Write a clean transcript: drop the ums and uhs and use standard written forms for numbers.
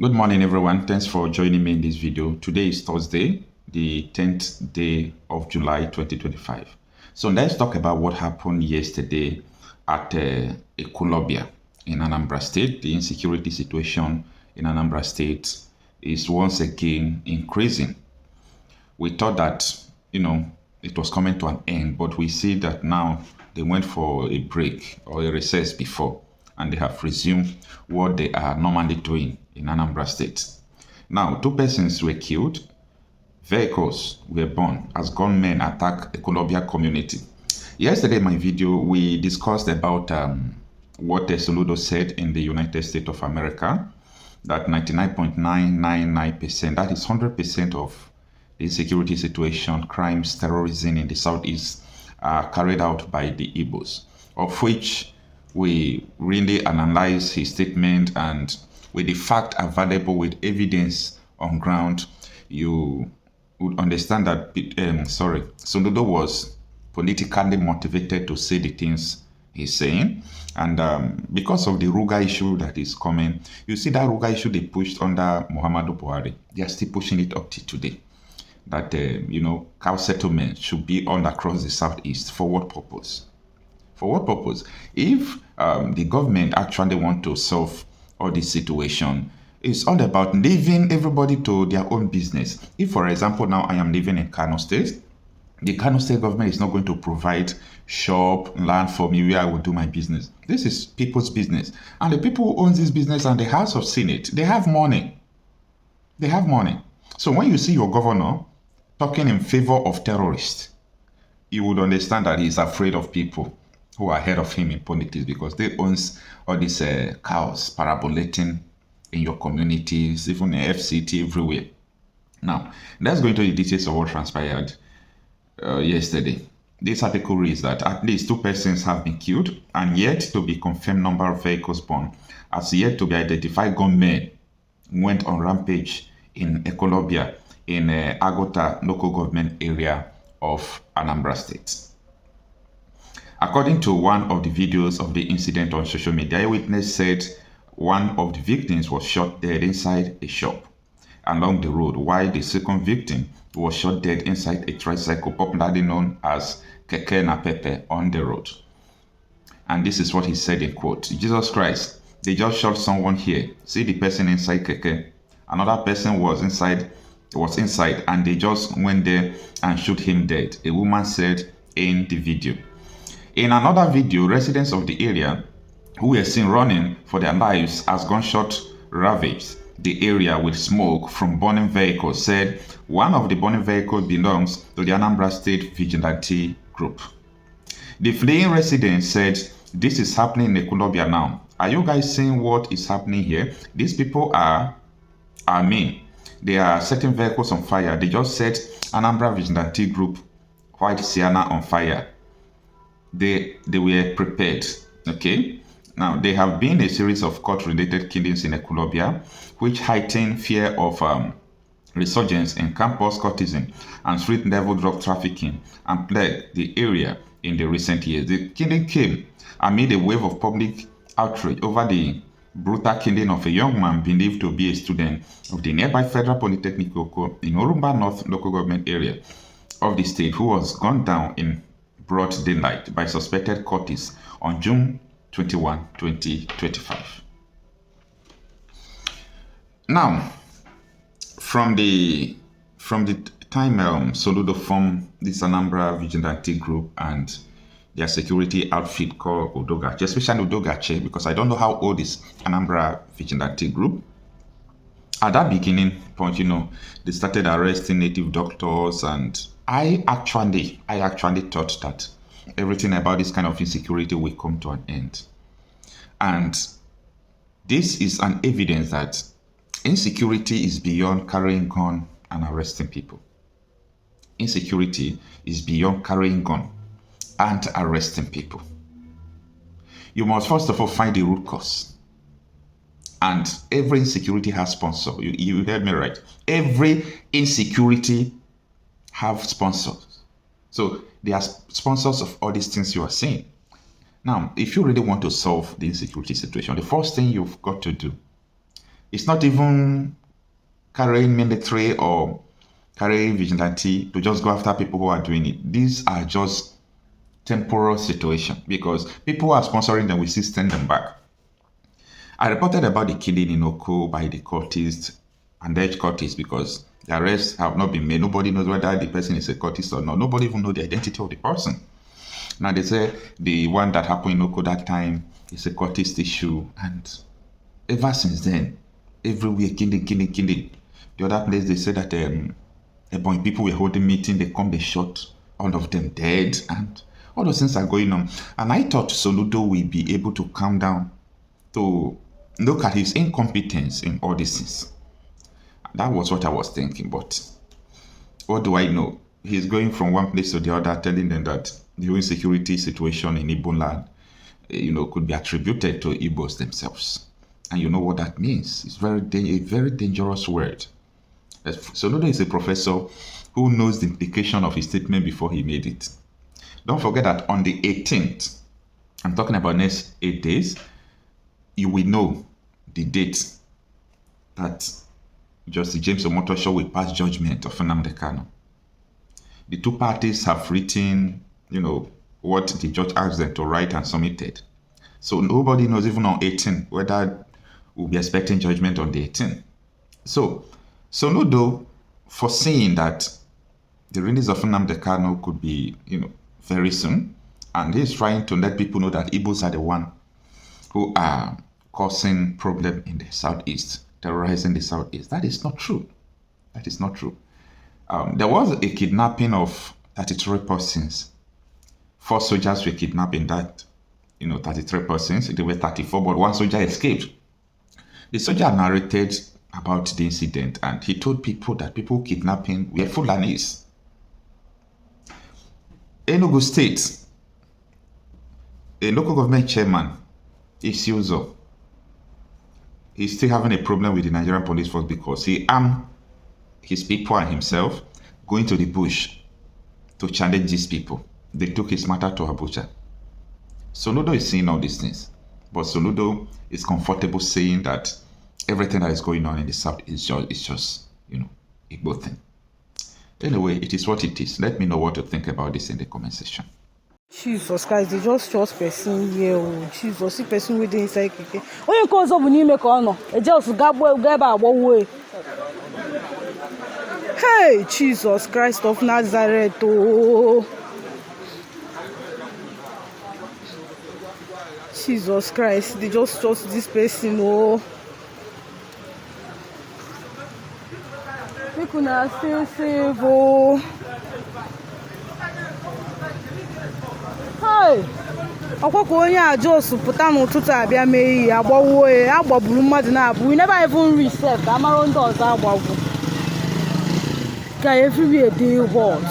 Good morning, everyone. Thanks for joining me in this video. Today is Thursday, the 10th day of July 2025. So let's talk about what happened yesterday at Ekwulobia in Anambra State. The insecurity situation in Anambra State is once again increasing. We thought that, it was coming to an end, but we see that now they went for a break or a recess before, and they have resumed what they are normally doing in Anambra State. Now, two persons were killed, vehicles were burned as gunmen attack Ekwulobia community. Yesterday, in my video, we discussed about what Soludo said in the United States of America, that 99.999%, that is 100% of the insecurity situation, crimes, terrorism in the Southeast are carried out by the Igbos, of which we really analyze his statement, and with the fact available with evidence on ground, you would understand that Soludo was politically motivated to say the things he's saying. And because of the Ruga issue that is coming, you see that Ruga issue they pushed under Muhammadu Buhari. They are still pushing it up to today. That, cow settlement should be on across the Southeast. For what purpose? For what purpose? If the government actually want to solve all this situation, it's all about leaving everybody to their own business. If, for example, now I am living in Kanu State, the Kano State government is not going to provide shop, land for me where I will do my business. This is people's business. And the people who own this business and the House of Senate, they have money. They have money. So when you see your governor talking in favor of terrorists, you would understand that he's afraid of people who are ahead of him in politics, because they own all these cows parabolating in your communities, even in FCT, everywhere. Now, let's go into the details of what transpired yesterday. This article reads that at least two persons have been killed, and yet to be confirmed number of vehicles burned. As yet to be identified gunmen went on rampage in Ekwulobia in Agota local government area of Anambra State. According to one of the videos of the incident on social media, a witness said one of the victims was shot dead inside a shop along the road, while the second victim was shot dead inside a tricycle popularly known as Keke na Pepe on the road. And this is what he said in quote: "Jesus Christ, they just shot someone here. See the person inside Keke. Another person was inside, and they just went there and shoot him dead," a woman said in the video. In another video, residents of the area who were seen running for their lives as gunshot ravaged the area with smoke from burning vehicles said one of the burning vehicles belongs to the Anambra State Vigilante Group. The fleeing residents said, "This is happening in Ekwulobia now. Are you guys seeing what is happening here? These people are mean. They are setting vehicles on fire. They just set Anambra Vigilante Group White Sienna on fire. They were prepared." Okay. Now, there have been a series of court-related killings in Ekwulobia, which heighten fear of resurgence in campus cultism and street-level drug trafficking and plagued the area in the recent years. The killing came amid a wave of public outrage over the brutal killing of a young man believed to be a student of the nearby Federal Polytechnic in Orumba North local government area of the state, who was gunned down in broad daylight by suspected cultists on June 21, 2025. Now, from the time Soludo formed this Anambra Vigilante Group and their security outfit called Odogache, especially Odogache, because I don't know how old is Anambra Vigilante Group. At that beginning point, they started arresting native doctors, and I actually thought that everything about this kind of insecurity will come to an end. And this is an evidence that insecurity is beyond carrying gun and arresting people. Insecurity is beyond carrying gun and arresting people. You must first of all find the root cause. And every insecurity has sponsor. You heard me right. Every insecurity have sponsors. So they are sponsors of all these things you are saying. Now, if you really want to solve the insecurity situation, the first thing you've got to do It's not even carrying military or carrying vigilante to just go after people who are doing it. These are just temporal situation because people who are sponsoring them will still send them back. I reported about the killing in Oko by the cultists and the cultists because the arrests have not been made. Nobody knows whether the person is a cultist or not. Nobody even knows the identity of the person. Now they say the one that happened in Oko that time is a cultist issue, and ever since then, everywhere killing. The other place they say that a bunch of people were holding meeting, they come, they shot all of them dead, and all those things are going on. And I thought Soludo will be able to calm down to look at his incompetence in all these things. That was what I was thinking, but what do I know? He's going from one place to the other, telling them that the insecurity situation in Igbo land, could be attributed to Igbos themselves. And you know what that means? It's a very dangerous word. Soludo is a professor who knows the implication of his statement before he made it. Don't forget that on the 18th, I'm talking about next 8 days, you will know the date that Justice James Omotosho will pass judgment of Nnamdi Kanu. The two parties have written, what the judge asked them to write and submitted. So nobody knows even on 18 whether we'll be expecting judgment on the 18th. So Soludo, foreseeing that the release of Nnamdi Kanu could be, very soon, and he's trying to let people know that Igbos are the one who are causing problem in the southeast, terrorizing the southeast. That is not true. That is not true. There was a kidnapping of 33 persons. 4 soldiers were kidnapped in that, 33 persons. There were 34, but 1 soldier escaped. The soldier narrated about the incident, and he told people that people kidnapping were Fulanis. Enugu State, a local government chairman, Isiuzo, he's still having a problem with the Nigerian police force because he armed his people and himself going to the bush to challenge these people. They took his matter to Abuja. Soludo is seeing all these things, but Soludo is comfortable saying that everything that is going on in the south is just a good thing. Anyway, it is what it is. Let me know what you think about this in the comment section. Jesus Christ, they just trust person here. Jesus, see person with the inside. When you cause up, you make on. It just got one way. Hey, Jesus Christ of Nazareth. Oh. Jesus Christ, they just trust this person. Oh. People are still safe. Oh. Hey, ọkwọkwọ onye a just pụta n'ụtụtụ abịa mee ihe agbawuo ya agbagburu mmadụ na-abụ. We never even reset ka amara ndị ọzọ agbagbu. Ka everywhere dey hot.